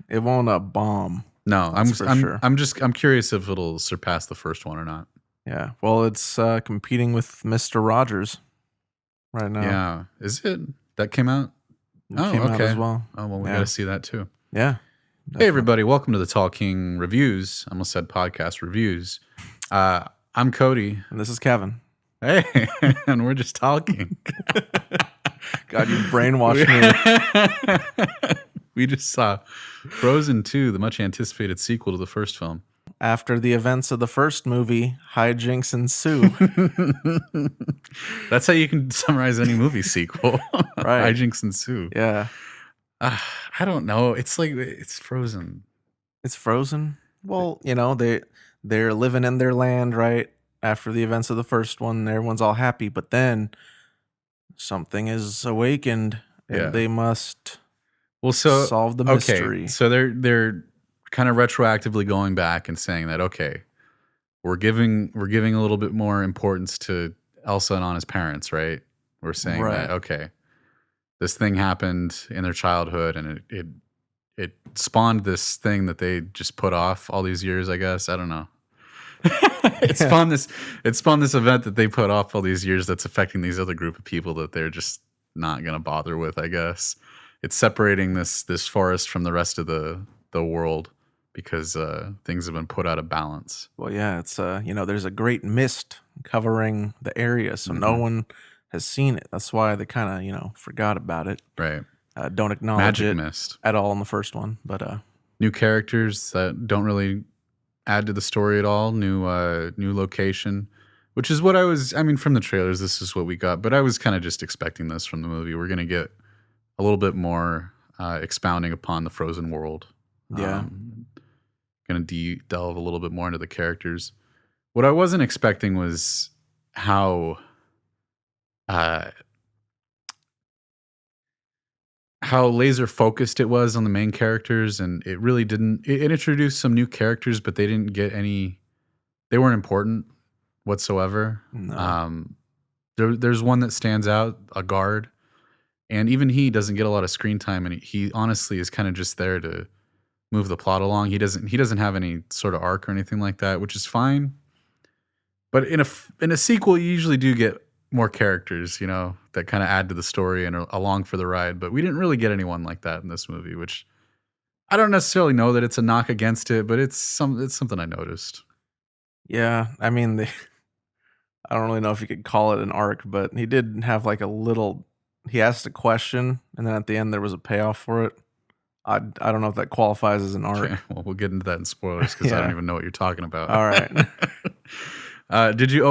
It won't bomb. No, sure. I'm curious if it'll surpass the first one or not. Yeah. Well, it's competing with Mr. Rogers right now. Yeah. Is it? That came out? Came out as well. Oh, well, we got to see that too. Yeah. Definitely. Hey, everybody. Welcome to the Talking Reviews. I almost said podcast reviews. I'm Cody. And this is Kevin. Hey, and we're just talking. God, you brainwashed me. We just saw Frozen 2, the much anticipated sequel to the first film. After the events of the first movie, hijinks ensue. That's how you can summarize any movie sequel. Right. Hijinks ensue. Yeah. I don't know. It's like, it's Frozen. It's Frozen? Well, you know, they're living in their land, right? After the events of the first one, everyone's all happy. But then something is awakened, and they must solve the mystery. Okay, so they're kind of retroactively going back and saying that, okay, we're giving a little bit more importance to Elsa and Anna's parents, right? We're saying that, okay, this thing happened in their childhood, and it spawned this thing that they just put off all these years, I guess. I don't know. It spawned this event that they put off all these years that's affecting these other group of people that they're just not going to bother with, I guess. It's separating this forest from the rest of the world because things have been put out of balance. Well, yeah, it's there's a great mist covering the area, so no one has seen it. That's why they kind of forgot about it. Right. Don't acknowledge Magic it mist at all in the first one, but new characters that don't really add to the story at all. New location, which is what from the trailers, this is what we got, but I was kind of just expecting this from the movie. We're going to get a little bit more expounding upon the Frozen world. Yeah. Going to delve a little bit more into the characters. What I wasn't expecting was how laser focused it was on the main characters, and it really didn't. It introduced some new characters, but they didn't get any. They weren't important whatsoever. No. There's one that stands out, a guard, and even he doesn't get a lot of screen time, and he honestly is kind of just there to move the plot along. He doesn't have any sort of arc or anything like that, which is fine. But in a sequel, you usually do get more characters, that kind of add to the story and are along for the ride. But we didn't really get anyone like that in this movie, which I don't necessarily know that it's a knock against it, but it's something I noticed. Yeah, I mean, I don't really know if you could call it an arc, but he did have like he asked a question, and then at the end there was a payoff for it. I don't know if that qualifies as an arc. Okay, well, we'll get into that in spoilers because I don't even know what you're talking about. All right. Did you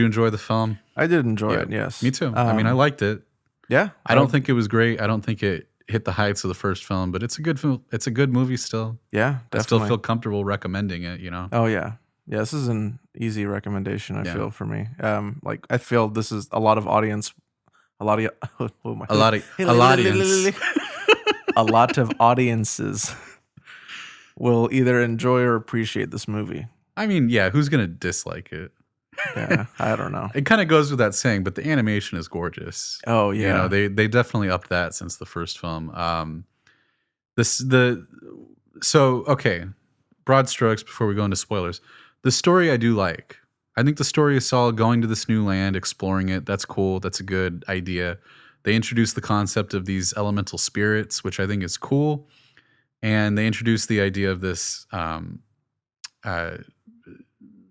enjoy the film? I did enjoy it, yes. Me too. I liked it. Yeah. I don't think it was great. I don't think it hit the heights of the first film, but it's a good film. It's a good movie still. Yeah, definitely. I still feel comfortable recommending it, Oh, yeah. Yeah, this is an easy recommendation, I feel, for me. I feel this is a lot of audiences will either enjoy or appreciate this movie. Who's going to dislike it? Yeah, I don't know. It kind of goes with that saying, but the animation is gorgeous. Oh, yeah. They definitely upped that since the first film. Okay, broad strokes before we go into spoilers. The story I do like. I think the story is solid, going to this new land, exploring it. That's cool. That's a good idea. They introduced the concept of these elemental spirits, which I think is cool. And they introduced the idea of this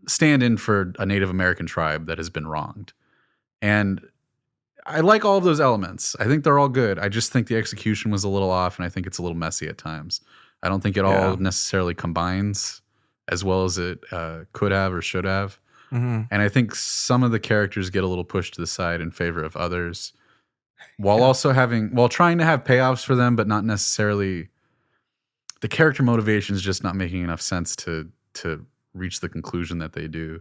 stand-in for a Native American tribe that has been wronged. And I like all of those elements. I think they're all good. I just think the execution was a little off, and I think it's a little messy at times. I don't think it all necessarily combines as well as it could have or should have. Mm-hmm. And I think some of the characters get a little pushed to the side in favor of others, while trying to have payoffs for them, but not necessarily. The character motivation is just not making enough sense to reach the conclusion that they do.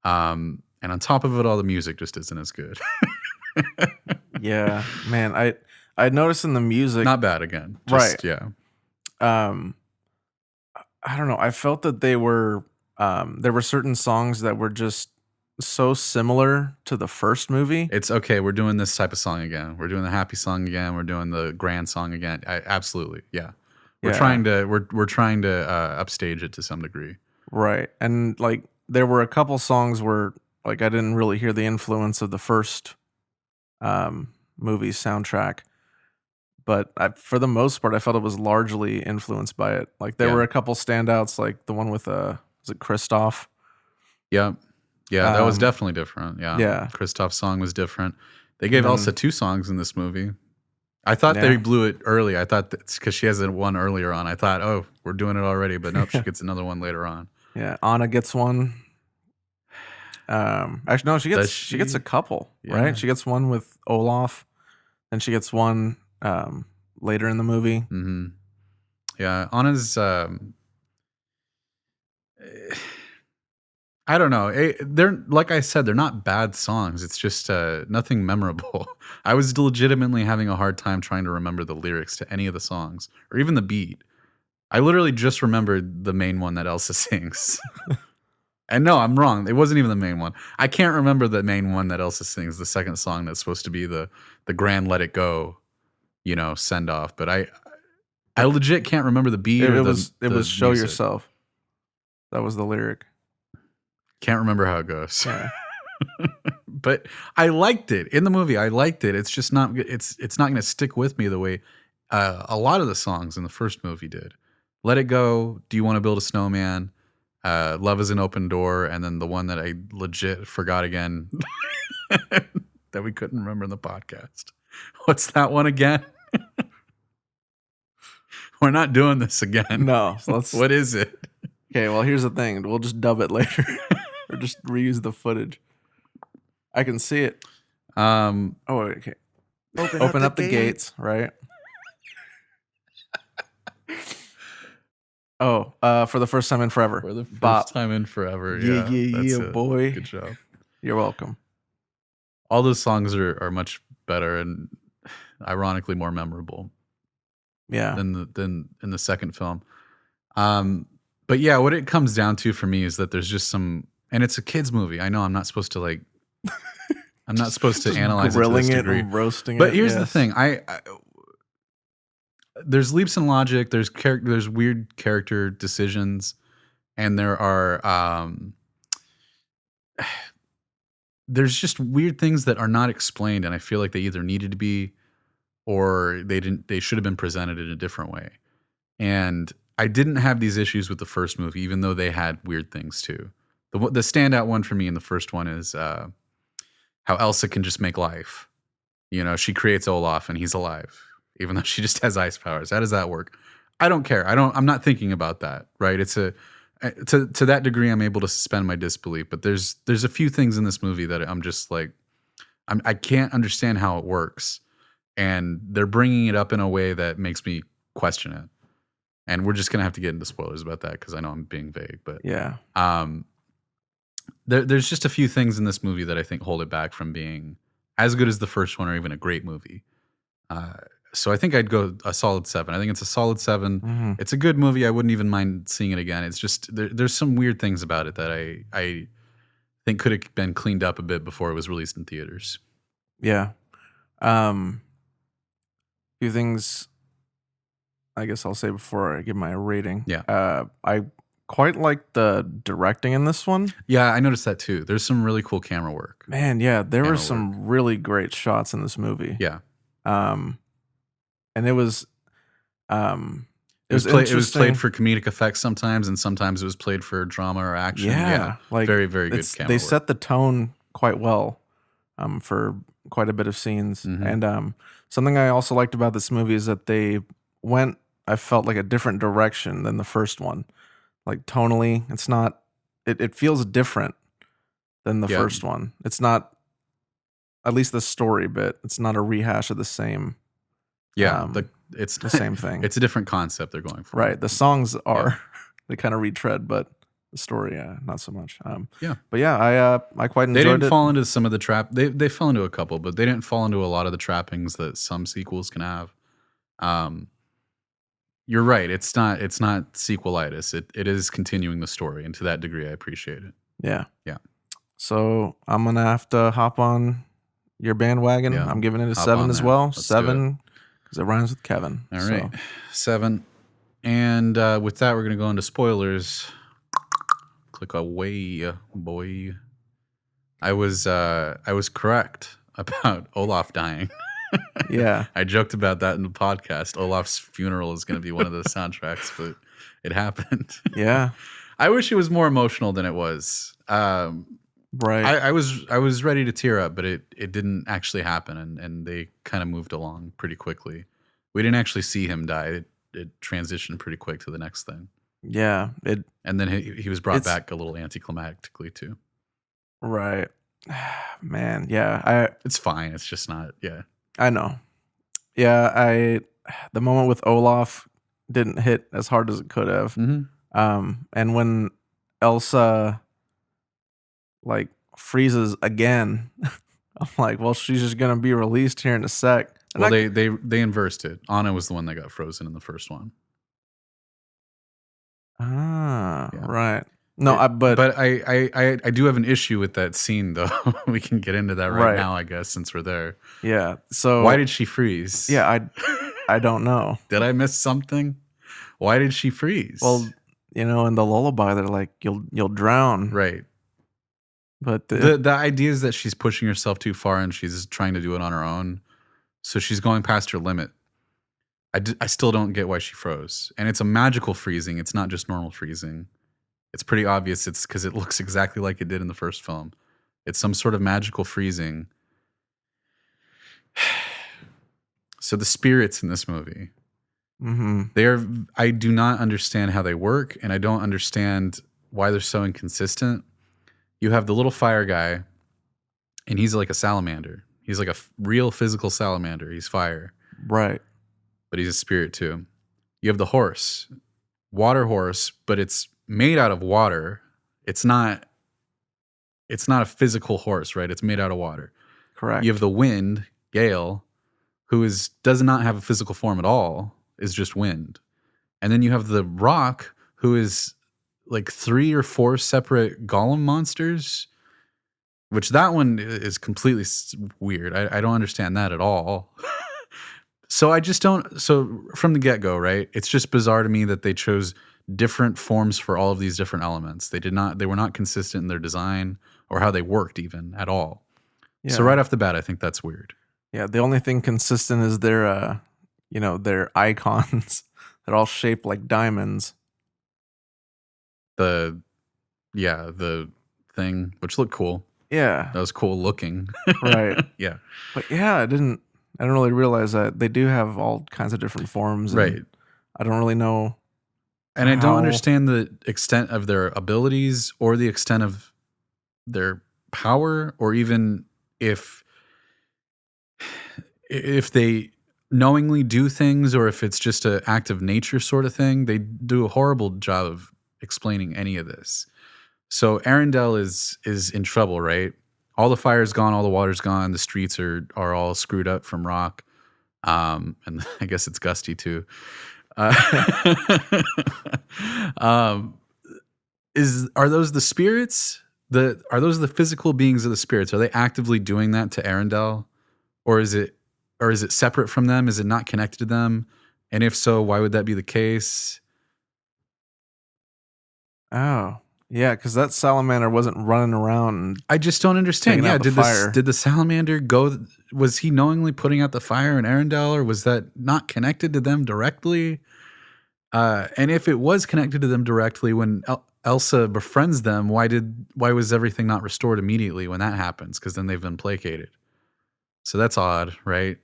And on top of it all, the music just isn't as good. Yeah, man, I noticed in the music, not bad again, right? Yeah. I don't know. I felt that there were certain songs that were just so similar to the first movie. It's okay. We're doing this type of song again. We're doing the happy song again. We're doing the grand song again. Absolutely. Yeah. We're Yeah. trying to upstage it to some degree. Right. And like there were a couple songs where like I didn't really hear the influence of the first movie's soundtrack, but for the most part I felt it was largely influenced by it. Like there were a couple standouts, like the one with was it Christoph? Yeah. Yeah, that was definitely different. Yeah. Yeah. Christoph's song was different. They gave Elsa 2 songs in this movie. I thought Yeah. they blew it early. I thought that's because she has one earlier on. I thought, oh, we're doing it already, but nope, she gets another one later on. Yeah, Anna gets one. Actually, no, she gets a couple, right? She gets one with Olaf, and she gets one later in the movie. Mm-hmm. Yeah, Anna's. I don't know. They're like I said, they're not bad songs. It's just nothing memorable. I was legitimately having a hard time trying to remember the lyrics to any of the songs or even the beat. I literally just remembered the main one that Elsa sings. And no, I'm wrong. It wasn't even the main one. I can't remember the main one that Elsa sings, the second song that's supposed to be the grand Let It Go, send off. But I legit can't remember the beat It or was Show music. Yourself. That was the lyric. Can't remember how it goes. Yeah. But I liked it in the movie. I liked it. It's just not. It's not going to stick with me the way a lot of the songs in the first movie did. Let It Go. Do You Want to Build a Snowman? Love Is an Open Door, and then the one that I legit forgot again that we couldn't remember in the podcast. What's that one again? We're not doing this again. No, so let's. What is it? Okay, well, here's the thing. We'll just dub it later, or just reuse the footage. I can see it. Oh, okay. Open up the gates, right? Oh, for the first time in forever. For the first time in forever. Yeah, boy. Good job. You're welcome. All those songs are much better and ironically more memorable. Yeah. Than in the second film. But yeah, what it comes down to for me is that there's just some, and it's a kids movie. I know I'm not supposed to I'm not supposed to analyze it to this degree. And roasting but it. Here's the thing. There's leaps in logic. There's weird character decisions, and there are there's just weird things that are not explained, and I feel like they either needed to be, or they should have been presented in a different way. And I didn't have these issues with the first movie, even though they had weird things too. The standout one for me in the first one is how Elsa can just make life. She creates Olaf and he's alive, even though she just has ice powers. How does that work? I don't care. I'm not thinking about that, right? It's to that degree, I'm able to suspend my disbelief. But there's a few things in this movie that I'm just like, I can't understand how it works. And they're bringing it up in a way that makes me question it. And we're just going to have to get into spoilers about that because I know I'm being vague. But yeah, there's just a few things in this movie that I think hold it back from being as good as the first one or even a great movie. So I think I'd go a solid 7. I think it's a solid 7. Mm-hmm. It's a good movie. I wouldn't even mind seeing it again. It's just there's some weird things about it that I think could have been cleaned up a bit before it was released in theaters. Yeah. Few things I guess I'll say before I give my rating. Yeah. I quite like the directing in this one. Yeah, I noticed that too. There's some really cool camera work. Man, yeah, there were some really great shots in this movie. Yeah. And it was it was played for comedic effects sometimes, and sometimes it was played for drama or action. Yeah, like very, very good camera They work. set the tone quite well for quite a bit of scenes. Mm-hmm. And something I also liked about this movie is that they went, I felt like, a different direction than the first one. Like tonally, it's not, it feels different than the first one. It's not, at least the story bit, it's not a rehash of the same. Yeah, it's the same thing. It's a different concept they're going for. Right. The songs are, they kind of retread, but the story, not so much. But yeah, I quite enjoyed it. They didn't fall into some of the trap. They fell into a couple, but they didn't fall into a lot of the trappings that some sequels can have. You're right. It's not sequelitis. It is continuing the story, and to that degree, I appreciate it. Yeah. Yeah. So I'm gonna have to hop on your bandwagon. Yeah. I'm giving it a Hop 7 on as there. well. Let's 7 because it rhymes with Kevin. All right. 7. And with that, we're going to go into spoilers. Click away, boy. I was correct about Olaf dying. Yeah. I joked about that in the podcast. Olaf's funeral is going to be one of the soundtracks, but it happened. Yeah. I wish it was more emotional than it was. Right. I was ready to tear up, but it didn't actually happen, and they kind of moved along pretty quickly. We didn't actually see him die. It transitioned pretty quick to the next thing. Yeah. And then he was brought back a little anticlimactically too. Right. Man, yeah. It's fine. It's just not. Yeah. I know. Yeah, the moment with Olaf didn't hit as hard as it could have. Mm-hmm. And when Elsa like freezes again, I'm like, well, she's just gonna be released here in a sec. And well, they inversed it. Anna was the one that got frozen in the first one. Yeah. Right. No, but I do have an issue with that scene though. We can get into that right now, I guess, since we're there. Yeah. So why did she freeze? Yeah, I don't know. Did I miss something? Why did she freeze? Well, in the lullaby, they're like, you'll drown. Right. But the idea is that she's pushing herself too far and she's trying to do it on her own. So she's going past her limit. I still don't get why she froze. And it's a magical freezing. It's not just normal freezing. It's pretty obvious it's because it looks exactly like it did in the first film. It's some sort of magical freezing. So the spirits in this movie, I do not understand how they work, and I don't understand why they're so inconsistent. You have the little fire guy, and he's like a salamander. He's like a real physical salamander. He's fire. Right. But he's a spirit too. You have the horse, water horse, but it's made out of water. It's not a physical horse, right? It's made out of water. Correct. You have the wind, Gale, who does not have a physical form at all, is just wind. And then you have the rock, who is like 3 or 4 separate golem monsters, which that one is completely weird. I don't understand that at all. So I just don't. So from the get-go, right? It's just bizarre to me that they chose different forms for all of these different elements. They were not consistent in their design or how they worked even at all. Yeah. So right off the bat, I think that's weird. Yeah, the only thing consistent is their icons. They're all shaped like diamonds. The thing, which looked cool. Yeah. That was cool looking. Right. Yeah. But yeah, I didn't really realize that they do have all kinds of different forms. Right. I don't really know. And I don't understand the extent of their abilities or the extent of their power, or even if they knowingly do things or if it's just an act of nature sort of thing. They do a horrible job of explaining any of this. So Arendelle is in trouble, right? All the fire's gone, all the water's gone, the streets are all screwed up from rock. And I guess it's gusty too. Are those the spirits? Are those the physical beings of the spirits? Are they actively doing that to Arendelle? Or is it separate from them? Is it not connected to them? And if so, why would that be the case? Oh. Yeah, because that salamander wasn't running around. I just don't understand. Yeah, did the salamander go? Was he knowingly putting out the fire in Arendelle, or was that not connected to them directly? And if it was connected to them directly, when Elsa befriends them, why was everything not restored immediately when that happens? Because then they've been placated. So that's odd, right?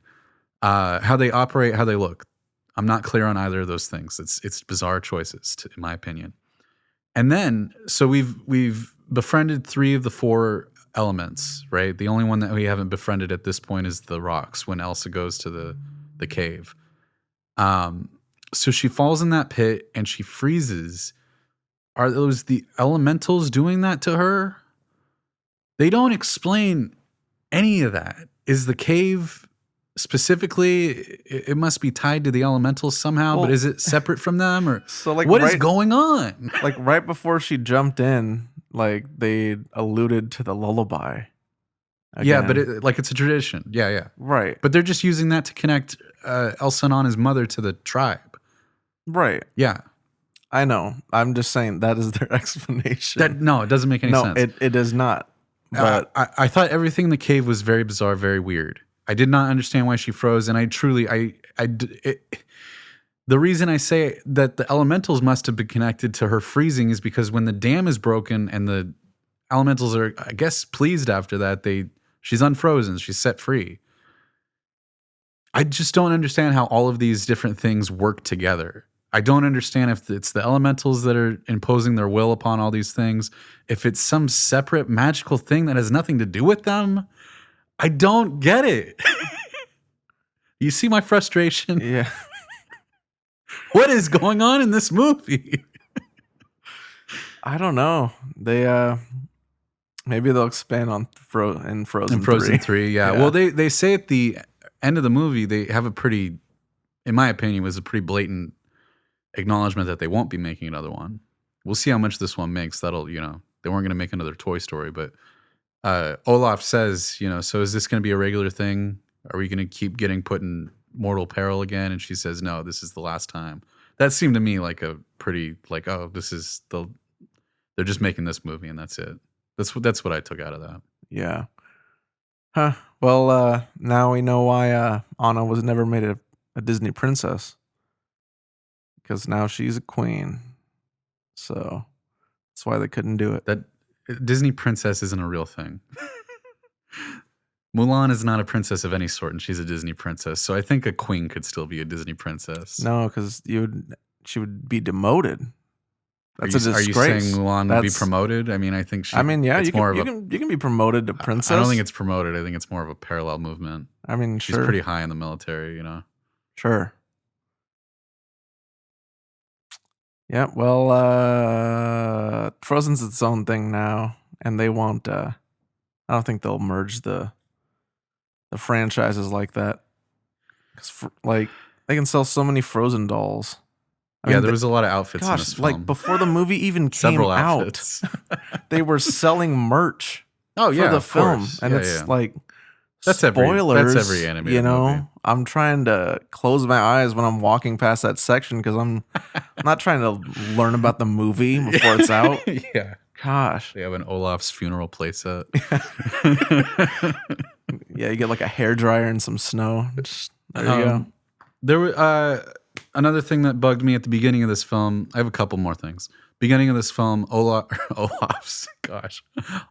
How they operate, how they look. I'm not clear on either of those things. It's bizarre choices, in my opinion. And then, so we've befriended 3 of the 4 elements, right? The only one that we haven't befriended at this point is the rocks when Elsa goes to the cave. So she falls in that pit and she freezes. Are those the elementals doing that to her? They don't explain any of that. Is the cave specifically, it must be tied to the elementals somehow, but is it separate from them, or so like what is going on? Like right before she jumped in, like they alluded to the lullaby. Again. Yeah, but it's a tradition. Yeah. Right. But they're just using that to connect Elsa and Anna's mother to the tribe. Right. Yeah. I know. I'm just saying that is their explanation. No, it doesn't make any No, sense. it is not. But I thought everything in the cave was very bizarre, very weird. I did not understand why she froze, and the reason I say that the elementals must have been connected to her freezing is because when the dam is broken and the elementals are, I guess, pleased after that, she's unfrozen, she's set free. I just don't understand how all of these different things work together. I don't understand if it's the elementals that are imposing their will upon all these things, if it's some separate magical thing that has nothing to do with them. I don't get it. You see my frustration? yeah. What is going on in this movie? I don't know. They maybe they'll expand on Frozen In Frozen 3. 3, yeah. Well, they say at the end of the movie, they have a pretty, in my opinion, was a pretty blatant acknowledgement that they won't be making another one. We'll see how much this one makes. That'll, they weren't going to make another Toy Story, but Olaf says, so is this going to be a regular thing? Are we going to keep getting put in mortal peril again? And she says, no, this is the last time. That seemed to me like a pretty, like, oh, they're just making this movie and that's it. That's what I took out of that. Yeah. Huh. Well, now we know why Anna was never made a Disney princess. Because now she's a queen. So that's why they couldn't do it. That Disney princess isn't a real thing. Mulan is not a princess of any sort, and she's a Disney princess. So I think a queen could still be a Disney princess. No, because she would be demoted. That's a disgrace. Are you saying Mulan would be promoted? I mean, I think she. I mean, yeah, you can be promoted to princess. I don't think it's promoted. I think it's more of a parallel movement. I mean, she's pretty high in the military, Sure. Yeah, well, Frozen's its own thing now, and they won't. I don't think they'll merge the franchises like that, because they can sell so many Frozen dolls. I mean, there was a lot of outfits in this film. Like before the movie even came out, they were selling merch. For the film, course. And it's like that's spoilers. That's every animated movie. I'm trying to close my eyes when I'm walking past that section because I'm not trying to learn about the movie before it's out. Yeah. Gosh. They have an Olaf's funeral playset. Yeah, you get like a hairdryer and some snow. There you go. There were another thing that bugged me at the beginning of this film. I have a couple more things. Beginning of this film, Olaf's, Anna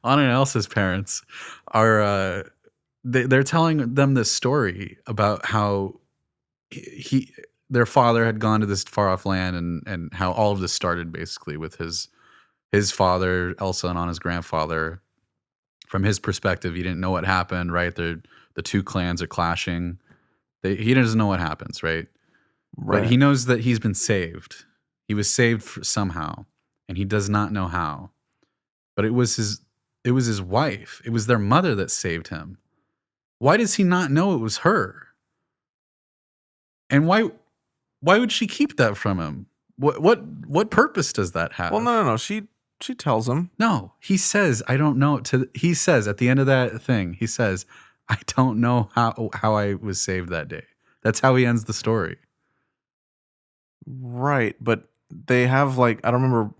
and Elsa's parents are they're telling them this story about how their father had gone to this far off land and how all of this started basically with his father, Elsa, and Anna's grandfather. From his perspective, he didn't know what happened, right? The two clans are clashing. He doesn't know what happens, right? Right. But he knows that he's been saved. He was saved somehow, and he does not know how. But it was his wife. It was their mother that saved him. Why does he not know it was her? And why would she keep that from him? What purpose does that have? Well, no. She tells him. No, he says, I don't know. He says at the end of that thing, he says, I don't know how I was saved that day. That's how he ends the story. Right, but they have I don't remember.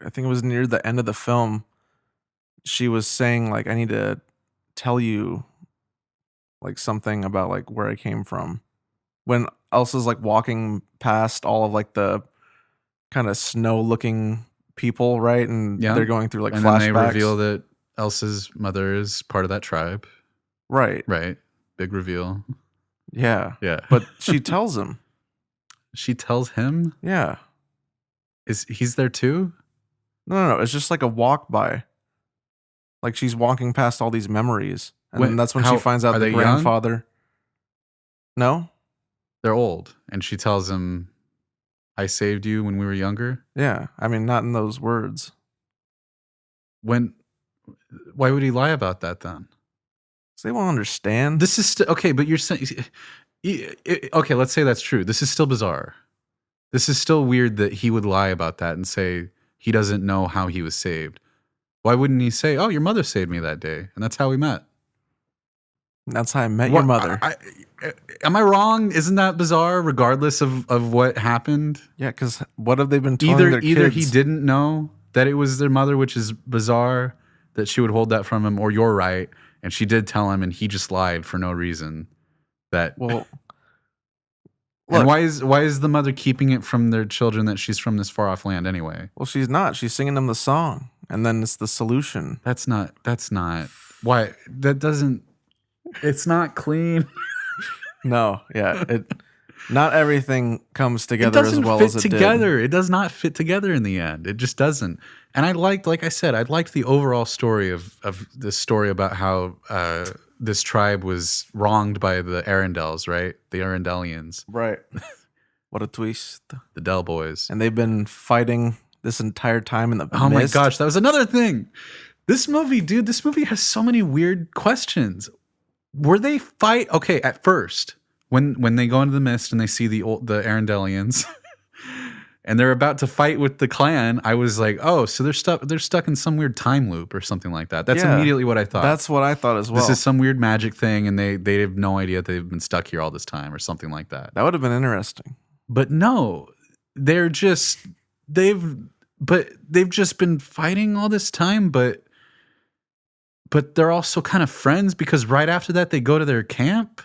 I think it was near the end of the film. She was saying I need to tell you something about where I came from. When Elsa's walking past all of the kind of snow looking people, right? And they're going through and flashbacks. Then they reveal that Elsa's mother is part of that tribe. Right. Big reveal. Yeah. Yeah. But she tells him. She tells him? Yeah. He's there too? No. It's just a walk by. She's walking past all these memories. And then that's when she finds out the grandfather. Young? No? They're old. And she tells him, I saved you when we were younger? Yeah. I mean, not in those words. Why would he lie about that then? So they won't understand. This is okay, but you're saying... Okay, let's say that's true. This is still bizarre. This is still weird that he would lie about that and say he doesn't know how he was saved. Why wouldn't he say, oh, your mother saved me that day, and that's how we met? That's how I met your mother. Am I wrong? Isn't that bizarre? Regardless of what happened. Yeah, because what have they been telling their kids? Either he didn't know that it was their mother, which is bizarre that she would hold that from him, or you're right, and she did tell him, and he just lied for no reason. Well, and why is the mother keeping it from their children that she's from this far off land anyway? Well, she's not. She's singing them the song, and then it's the solution. That's not. Why that doesn't. It's not clean. No, yeah. Not everything comes together as well as it did. It does not fit together in the end. It just doesn't. And like I said, I liked the overall story of this story about how this tribe was wronged by the Arendelles, right? The Arendellians. Right. What a twist. The Del Boys. And they've been fighting this entire time in the mist. Oh my gosh, that was another thing. This movie has so many weird questions. Were they fight? Okay, at first, when they go into the mist and they see the Arendellians, and they're about to fight with the clan, I was like, oh, so they're stuck in some weird time loop or something like that. That's immediately what I thought. That's what I thought as well. This is some weird magic thing, and they have no idea they've been stuck here all this time or something like that. That would have been interesting. But no, they've just been fighting all this time, but they're also kind of friends because right after that they go to their camp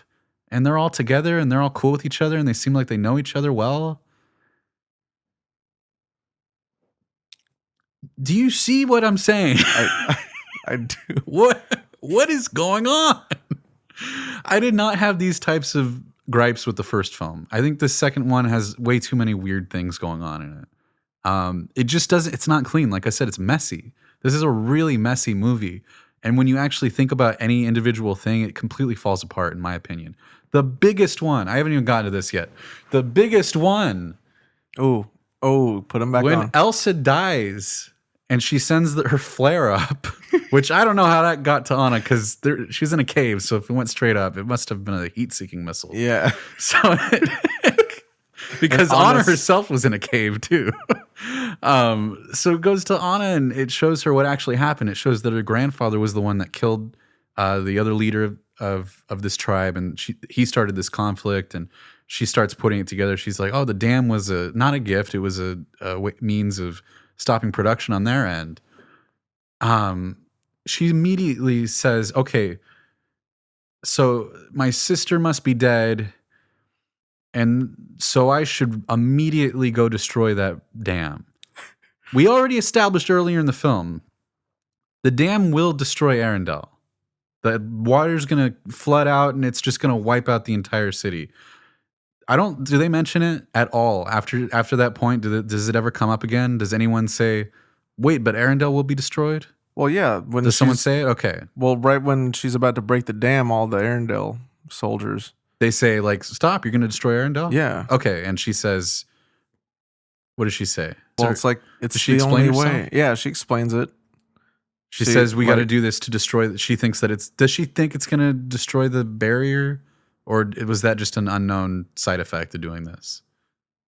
and they're all together and they're all cool with each other and they seem like they know each other well. Do you see what I'm saying? I do. What is going on? I did not have these types of gripes with the first film. I think the second one has way too many weird things going on in it. It just doesn't, it's not clean. Like I said, it's messy. This is a really messy movie. And when you actually think about any individual thing, it completely falls apart, in my opinion. The biggest one, I haven't even gotten to this yet. The biggest one. Oh, put him back on. When Elsa dies and she sends her flare up, which I don't know how that got to Anna because she's in a cave. So if it went straight up, it must have been a heat-seeking missile. Yeah. So because Anna herself was in a cave too. So it goes to Anna and it shows her what actually happened. It shows that her grandfather was the one that killed the other leader of this tribe, and he started this conflict, and she starts putting it together. She's like, "Oh, the dam was not a gift; it was a means of stopping production on their end." She immediately says, "Okay, so my sister must be dead." And so I should immediately go destroy that dam. We already established earlier in the film, the dam will destroy Arendelle. The water's going to flood out and it's just going to wipe out the entire city. Do they mention it at all after that point? Does it ever come up again? Does anyone say, wait, but Arendelle will be destroyed? Well, yeah. Does someone say it? Okay. Well, right when she's about to break the dam, all the Arendelle soldiers... They say, like, stop, you're going to destroy Arendelle? Yeah. Okay, and she says, what does she say? Well, it's like, it's the only way. Yeah, she explains it. She says, we got to do this to destroy... She thinks that does she think it's going to destroy the barrier? Or was that just an unknown side effect of doing this?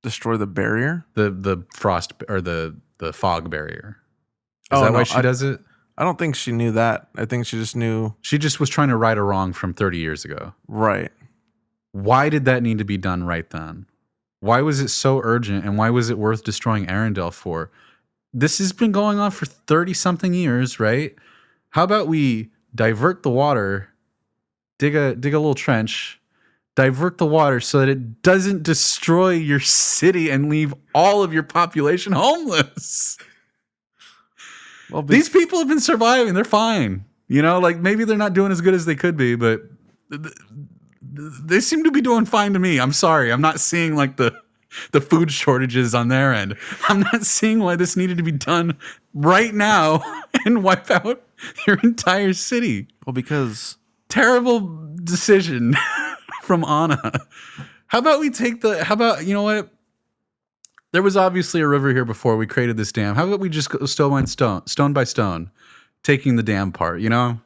Destroy the barrier? The frost, or the fog barrier. Is that why she does it? I don't think she knew that. I think she just knew... She just was trying to right a wrong from 30 years ago. Right. Why did that need to be done right then? Why was it so urgent, and why was it worth destroying Arendelle for? This has been going on for 30-something years, right? How about we divert the water, dig a little trench, divert the water so that it doesn't destroy your city and leave all of your population homeless? Well, these people have been surviving. They're fine. You know, like maybe they're not doing as good as they could be, but... They seem to be doing fine to me. I'm sorry. I'm not seeing like the food shortages on their end. I'm not seeing why this needed to be done right now and wipe out your entire city. Well, because... Terrible decision from Anna. How about you know what? There was obviously a river here before we created this dam. How about we just go stone by stone, taking the dam part, you know?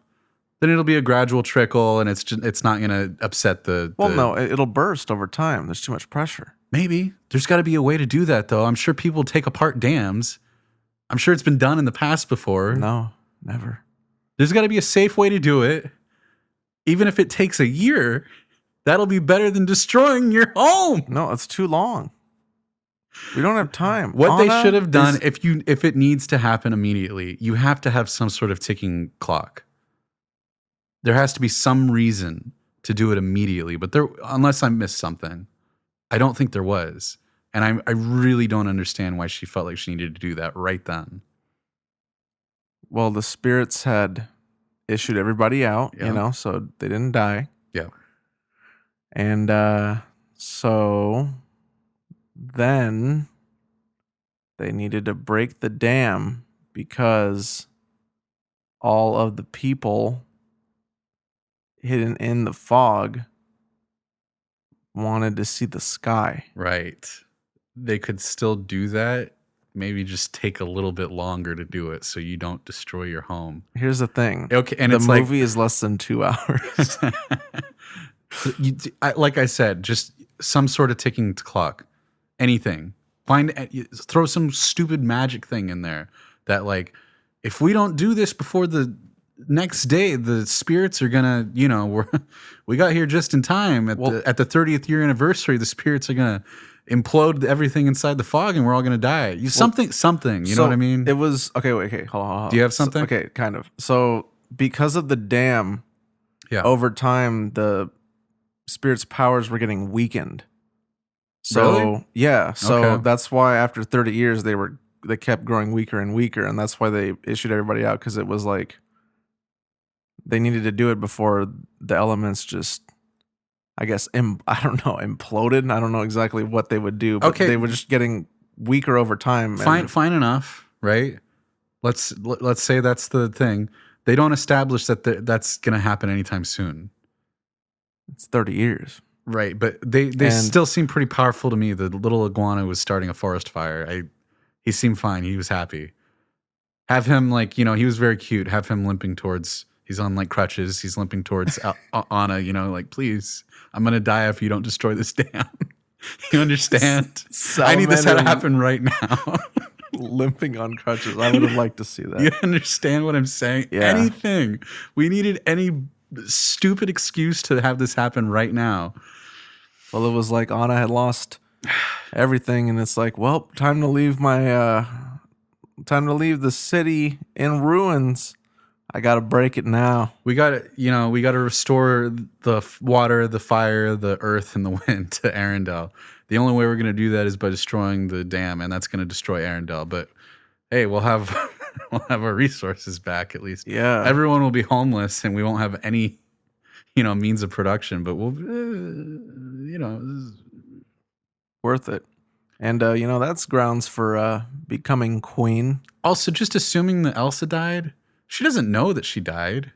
Then it'll be a gradual trickle, and it's not going to upset the... Well, no, it'll burst over time. There's too much pressure. Maybe. There's got to be a way to do that, though. I'm sure people take apart dams. I'm sure it's been done in the past before. No, never. There's got to be a safe way to do it. Even if it takes a year, that'll be better than destroying your home. No, it's too long. We don't have time. What they should have done, if it needs to happen immediately, you have to have some sort of ticking clock. There has to be some reason to do it immediately. But unless I missed something, I don't think there was. And I really don't understand why she felt like she needed to do that right then. Well, the spirits had issued everybody out, so they didn't die. Yeah. And so then they needed to break the dam because all of the people hidden in the fog wanted to see the sky. Right. They could still do that. Maybe just take a little bit longer to do it so you don't destroy your home. Here's the thing. Okay, and the movie is less than 2 hours. Like I said, just some sort of ticking clock. Anything. Throw some stupid magic thing in there that, like, if we don't do this before the next day, the spirits are gonna, we got here just in time at the 30th year anniversary. The spirits are gonna implode everything inside the fog, and we're all gonna die. Something. You know what I mean? It was okay. Hold on. Do you have something? Okay, kind of. So because of the dam, over time the spirits' powers were getting weakened. So really? Yeah, so that's why after 30 years they kept growing weaker and weaker, and that's why they issued everybody out, because it was like they needed to do it before the elements just, I guess, I don't know, imploded. I don't know exactly what they would do, but they were just getting weaker over time. Fine enough, right? Let's say that's the thing. They don't establish that that's going to happen anytime soon. It's 30 years. Right, but they still seem pretty powerful to me. The little iguana was starting a forest fire. He seemed fine. He was happy. Have him, like, he was very cute. Have him limping towards, he's on like crutches. He's limping towards Anna, like, please, I'm going to die if you don't destroy this dam. You understand? I need this to happen right now. Limping on crutches. I would have liked to see that. You understand what I'm saying? Yeah. Anything. We needed any stupid excuse to have this happen right now. Well, it was like Anna had lost everything, and it's like, well, time to leave the city in ruins. I got to break it now. We got to restore the water, the fire, the earth, and the wind to Arendelle. The only way we're going to do that is by destroying the dam, and that's going to destroy Arendelle. But hey, we'll have our resources back at least. Yeah. Everyone will be homeless, and we won't have any, means of production, but we'll, worth it. And, that's grounds for becoming queen. Also, just assuming that Elsa died, she doesn't know that she died.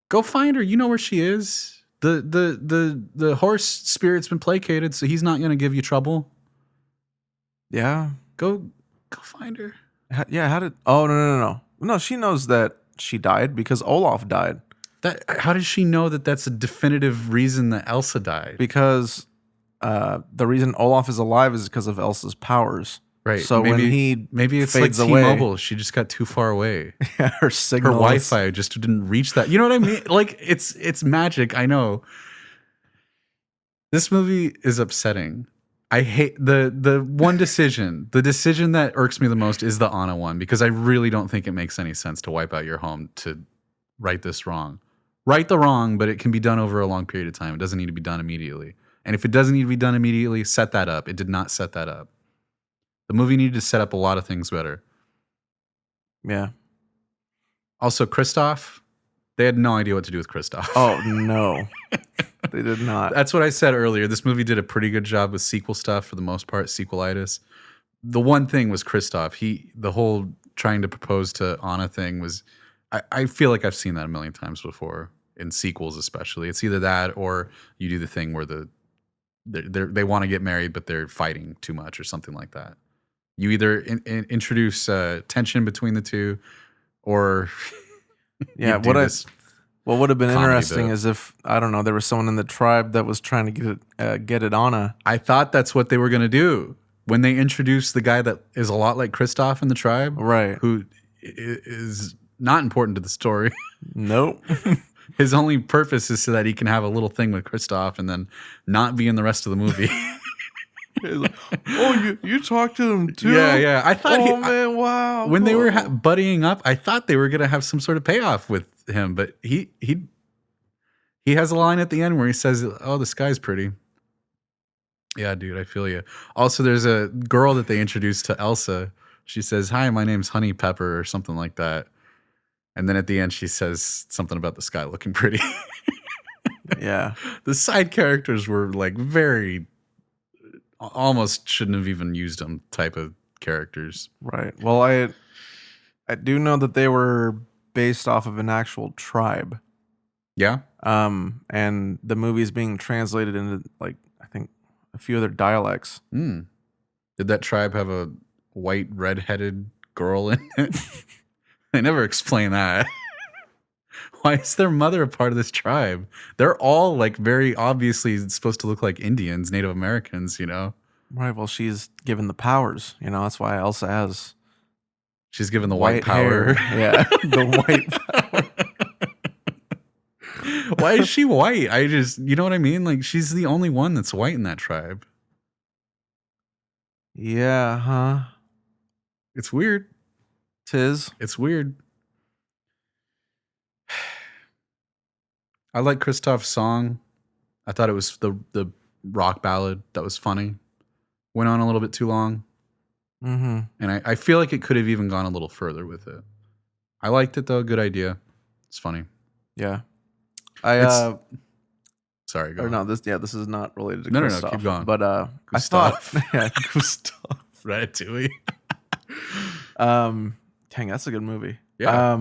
Go find her. You know where she is. The horse spirit's been placated, so he's not going to give you trouble. Yeah. Go find her. How did... Oh, no. No, she knows that she died because Olaf died. How does she know that that's a definitive reason that Elsa died? Because the reason Olaf is alive is because of Elsa's powers. Right. So maybe it's like T-Mobile. She just got too far away. Yeah, her signal. Her Wi-Fi just didn't reach that. You know what I mean? Like, it's magic. I know. This movie is upsetting. I hate the one decision. The decision that irks me the most is the Anna one, because I really don't think it makes any sense to wipe out your home to right this wrong. Right the wrong, but it can be done over a long period of time. It doesn't need to be done immediately. And if it doesn't need to be done immediately, set that up. It did not set that up. The movie needed to set up a lot of things better. Yeah. Also, Kristoff, they had no idea what to do with Kristoff. Oh, no. They did not. That's what I said earlier. This movie did a pretty good job with sequel stuff for the most part, sequelitis. The one thing was Kristoff. The whole trying to propose to Anna thing was, I feel like I've seen that a million times before, in sequels especially. It's either that or you do the thing where they want to get married, but they're fighting too much or something like that. You either introduce tension between the two, or yeah. What would have been interesting is if, I don't know, there was someone in the tribe that was trying to get it Anna. I thought that's what they were going to do when they introduced the guy that is a lot like Kristoff in the tribe, right? Who is not important to the story. Nope. His only purpose is so that he can have a little thing with Kristoff and then not be in the rest of the movie. Like, oh, you talked to him too? Yeah. I thought man, wow. when they were buddying up, I thought they were gonna have some sort of payoff with him, but he has a line at the end where he says, "Oh, the sky's pretty." Yeah, dude, I feel you. Also, there's a girl that they introduced to Elsa. She says, "Hi, my name's Honey Pepper," or something like that. And then at the end, she says something about the sky looking pretty. Yeah. The side characters were like very, almost shouldn't have even used them type of characters. Right. Well, I do know that they were based off of an actual tribe. Yeah. And the movie's being translated into, like, I think a few other dialects. Did that tribe have a white redheaded girl in it? They never explain that. Why is their mother a part of this tribe? They're all like very obviously supposed to look like Indians, Native Americans, you know? Right. Well, she's given the powers. You know, that's why Elsa has. She's given the white power. Hair. Yeah, the white power. Why is she white? You know what I mean? Like, she's the only one that's white in that tribe. Yeah, huh? It's weird. Tis. It's weird. I like Kristoff's song. I thought it was the rock ballad that was funny. Went on a little bit too long. Mm-hmm. And I feel like it could have even gone a little further with it. I liked it though. Good idea. It's funny. Yeah. Sorry, go or on. no, this is not related to No, Kristoff. keep going. But I thought Gustav. Ratatouille. Dang, that's a good movie. Yeah.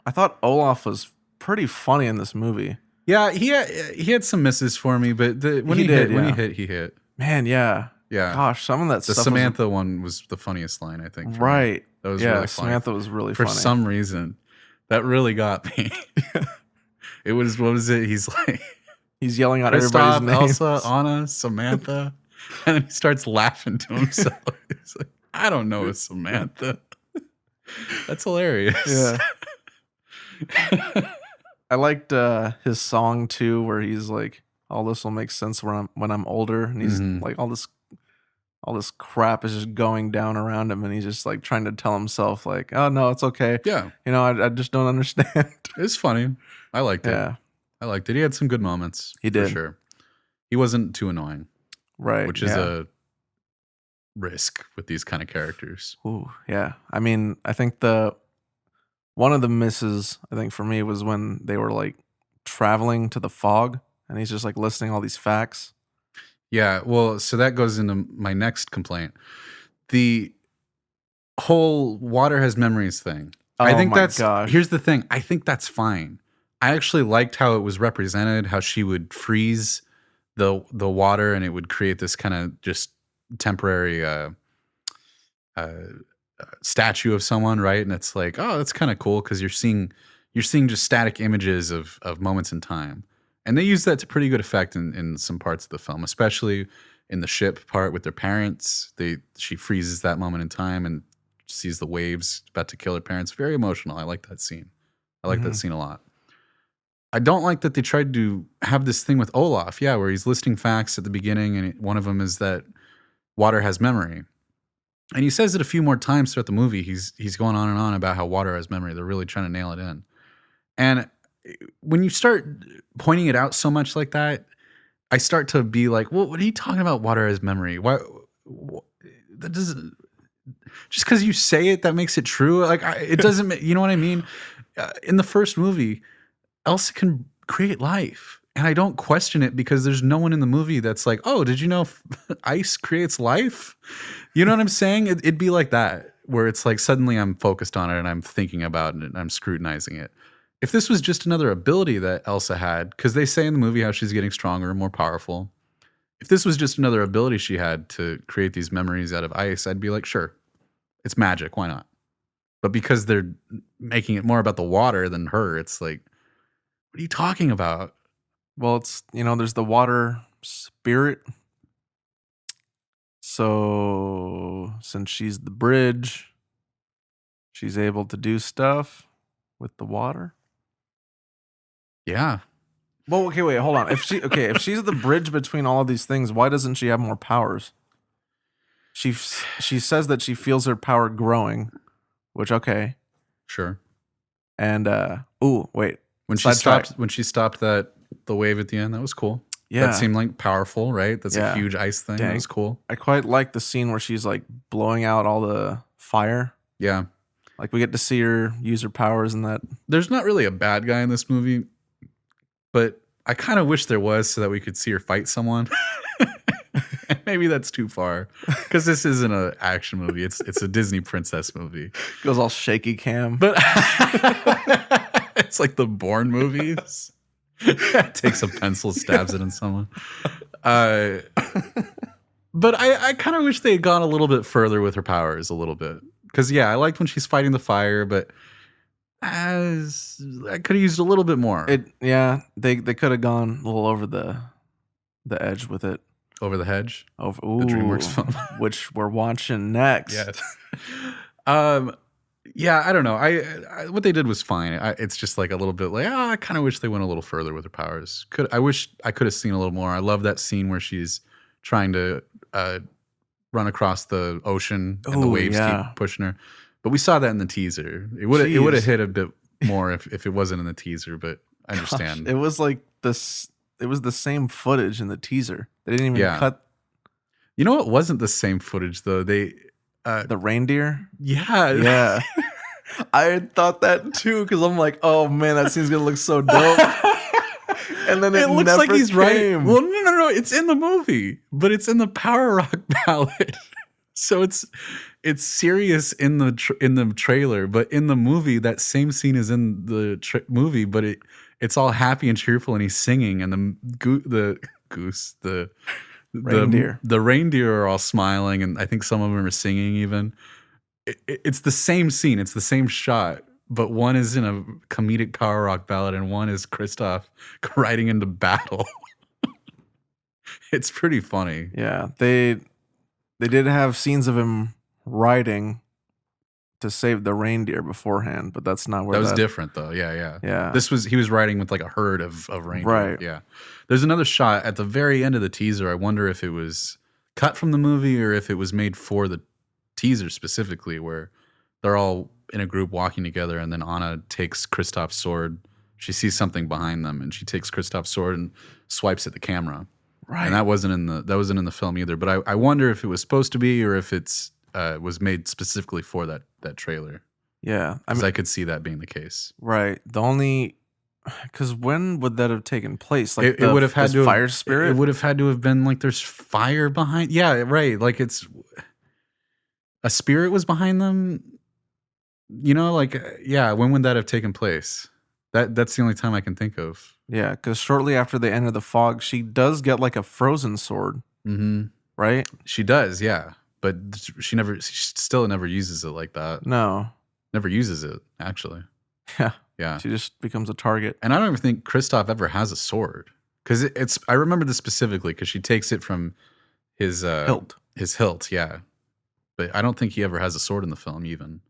I thought Olaf was pretty funny in this movie. Yeah, he had some misses for me, but when he hit, he hit. Man, yeah. Yeah. Gosh, some of that the stuff. The Samantha one was the funniest line, I think. Right. That was really funny. Samantha was really funny. For some reason, that really got me. It was, what was it? He's like, he's yelling out everybody's names. Elsa, Anna, Samantha. And then he starts laughing to himself. He's like, I don't know, it's Samantha. That's hilarious. Yeah. I liked his song too, where he's like, all this will make sense when I'm older. And he's like, all this crap is just going down around him, and he's just like trying to tell himself like, oh no, it's okay. Yeah. You know, I just don't understand. It's funny. I liked it. Yeah. I liked it. He had some good moments. He did. For sure. He wasn't too annoying. Right. Which is a risk with these kind of characters. Ooh, yeah. I mean, I think one of the misses, I think for me, was when they were like traveling to the fog and he's just like listing all these facts. Yeah, well, so that goes into my next complaint. The whole water has memories thing. I think here's the thing. I think that's fine. I actually liked how it was represented, how she would freeze the water and it would create this kind of just temporary statue of someone, right? And it's like, oh, that's kind of cool because you're seeing just static images of moments in time. And they use that to pretty good effect in some parts of the film, especially in the ship part with their parents. She freezes that moment in time and sees the waves about to kill her parents. Very emotional. I like that scene. I like that scene a lot. I don't like that they tried to have this thing with Olaf, where he's listing facts at the beginning, and one of them is that water has memory. And he says it a few more times throughout the movie. He's going on and on about how water has memory. They're really trying to nail it in. And when you start pointing it out so much like that, I start to be like, well, what are you talking about water has memory? Why that doesn't, just because you say it, that makes it true. Like, it doesn't, you know what I mean? In the first movie, Elsa can create life. And I don't question it because there's no one in the movie that's like, oh, did you know ice creates life? You know what I'm saying? It'd be like that, where it's like suddenly I'm focused on it and I'm thinking about it and I'm scrutinizing it. If this was just another ability that Elsa had, because they say in the movie how she's getting stronger and more powerful. If this was just another ability she had to create these memories out of ice, I'd be like, sure, it's magic. Why not? But because they're making it more about the water than her, it's like, what are you talking about? Well, it's, there's the water spirit. So since she's the bridge, she's able to do stuff. with the water. Yeah. Well, okay, wait, hold on. If she's the bridge between all of these things, why doesn't she have more powers? She says that she feels her power growing, which okay. Sure. And ooh, wait. When Sidetrack. she stopped the wave at the end, that was cool. Yeah. That seemed like powerful, right? That's Yeah. a huge ice thing. Dang. That was cool. I quite like the scene where she's like blowing out all the fire. Yeah. Like we get to see her use her powers and that. There's not really a bad guy in this movie, but I kind of wish there was so that we could see her fight someone. Maybe that's too far because this isn't an action movie. It's a Disney princess movie. Goes all shaky cam. But it's like the Bourne movies. Takes a pencil, stabs it in someone. But I kind of wish they had gone a little bit further with her powers a little bit. Because, yeah, I liked when she's fighting the fire, but I could have used a little bit more. They could have gone a little over the edge with it. Over the hedge? Over the DreamWorks film. Which we're watching next. Yes. Yeah, I don't know. I what they did was fine. It's just like a little bit like, I kind of wish they went a little further with her powers. I wish I could have seen a little more. I love that scene where she's trying to run across the ocean and the waves keep pushing her. But we saw that in the teaser. It would have hit a bit more if it wasn't in the teaser, but I understand. Gosh, it was like this. It was the same footage in the teaser. They didn't even cut. You know, it wasn't the same footage though. They the reindeer. Yeah. I thought that too because I'm like, oh man, that scene's gonna look so dope. And then it looks never like he's right. Well, no, it's in the movie, but it's in the Power Rock ballad. So it's serious in the trailer, but in the movie, that same scene is in the movie, but it's all happy and cheerful, and he's singing, and the reindeer are all smiling, and I think some of them are singing even. It's the same scene, it's the same shot, but one is in a comedic Power Rock ballad, and one is Kristoff riding into battle. It's pretty funny. Yeah, they did have scenes of him riding to save the reindeer beforehand, but that's not where that was different though. Yeah. Yeah. He was riding with like a herd of reindeer. Right. Yeah. There's another shot at the very end of the teaser. I wonder if it was cut from the movie or if it was made for the teaser specifically, where they're all in a group walking together, and then Anna takes Kristoff's sword. She sees something behind them, and she takes Kristoff's sword and swipes at the camera. Right. And that wasn't in the film either. But I wonder if it was supposed to be, or if it's was made specifically for that trailer. Yeah, because I could see that being the case. Right. The only because when would that have taken place? Like it would have had to fire spirit. It would have had to have been like there's fire behind. Yeah, right. Like it's a spirit was behind them. You know, like yeah. When would that have taken place? That's the only time I can think of. Yeah, because shortly after they enter the fog, she does get like a frozen sword. Mm-hmm. Right? She does, yeah. But she still never uses it like that. No. Never uses it, actually. Yeah. Yeah. She just becomes a target. And I don't even think Kristoff ever has a sword. Because I remember this specifically because she takes it from his hilt. His hilt, yeah. But I don't think he ever has a sword in the film even.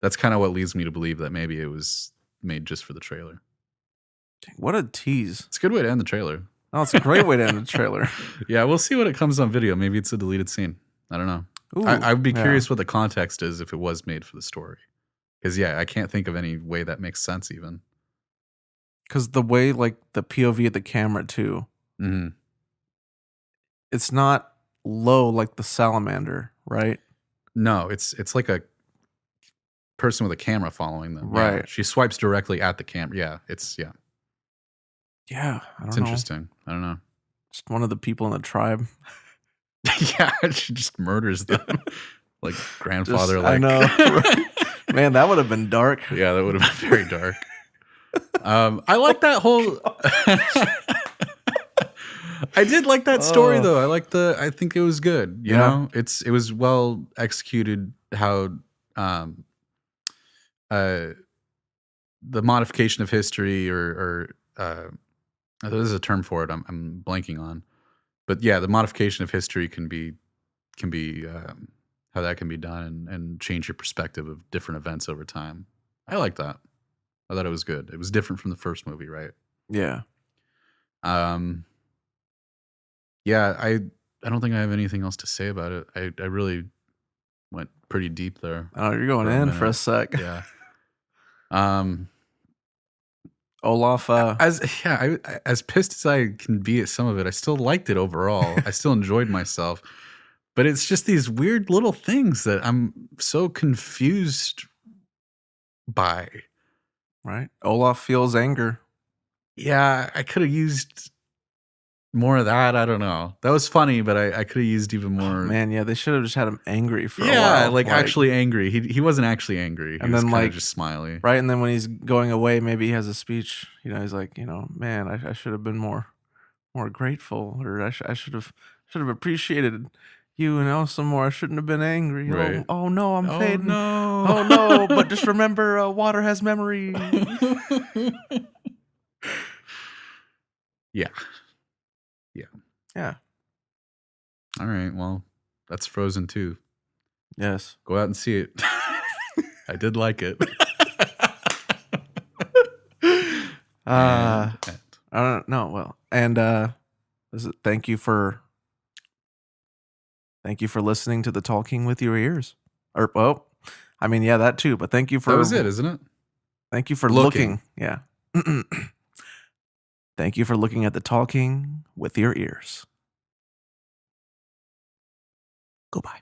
That's kind of what leads me to believe that maybe it was made just for the trailer. Dang, what a tease. It's a good way to end the trailer. Oh, it's a great way to end the trailer. Yeah, we'll see when it comes on video. Maybe it's a deleted scene. I don't know. I would be curious what the context is if it was made for the story. Because, yeah, I can't think of any way that makes sense even. Because the way, like, the POV of the camera, too. Mm-hmm. It's not low like the salamander, right? No, it's like a person with a camera following them. Right. Yeah. She swipes directly at the camera. Yeah, Yeah, it's interesting. I don't know. Just one of the people in the tribe. Yeah, she just murders them. Like grandfather. I know. Right? Man, that would have been dark. Yeah, that would have been very dark. I like that whole. I did like that story though. I think it was good. You know, it was well executed. How the modification of history, or there's a term for it. I'm blanking on, but yeah, the modification of history can be how that can be done and change your perspective of different events over time. I like that. I thought it was good. It was different from the first movie, right? Yeah. Yeah, I don't think I have anything else to say about it. I really went pretty deep there. Oh, you're going For a in for a minute. sec. Yeah. Olaf. As pissed as I can be at some of it, I still liked it overall. I still enjoyed myself. But it's just these weird little things that I'm so confused by. Right. Olaf feels anger. Yeah, I could have used more of that. I don't know. That was funny, but I could have used even more. Oh, man, yeah, they should have just had him angry for a Yeah, while. like actually angry. He wasn't actually angry. He and was then kind like of just smiley. right, and then when he's going away, maybe he has a speech. You know, he's like, you know, man, I should have been more grateful, or I should have appreciated you and Elsa more. I shouldn't have been angry. Right. Oh no, I'm Oh fading. no. Oh no, but just remember, water has memory. Yeah. Yeah. Yeah. All right. Well, that's Frozen 2. Yes. Go out and see it. I did like it. I don't know. Well, and thank you for listening to the Talking with Your Ears. Or well, I mean, yeah, that too. But thank you for That was it, isn't it? Thank you for looking. Yeah. Thank you for looking at the Talking with Your Ears. Goodbye.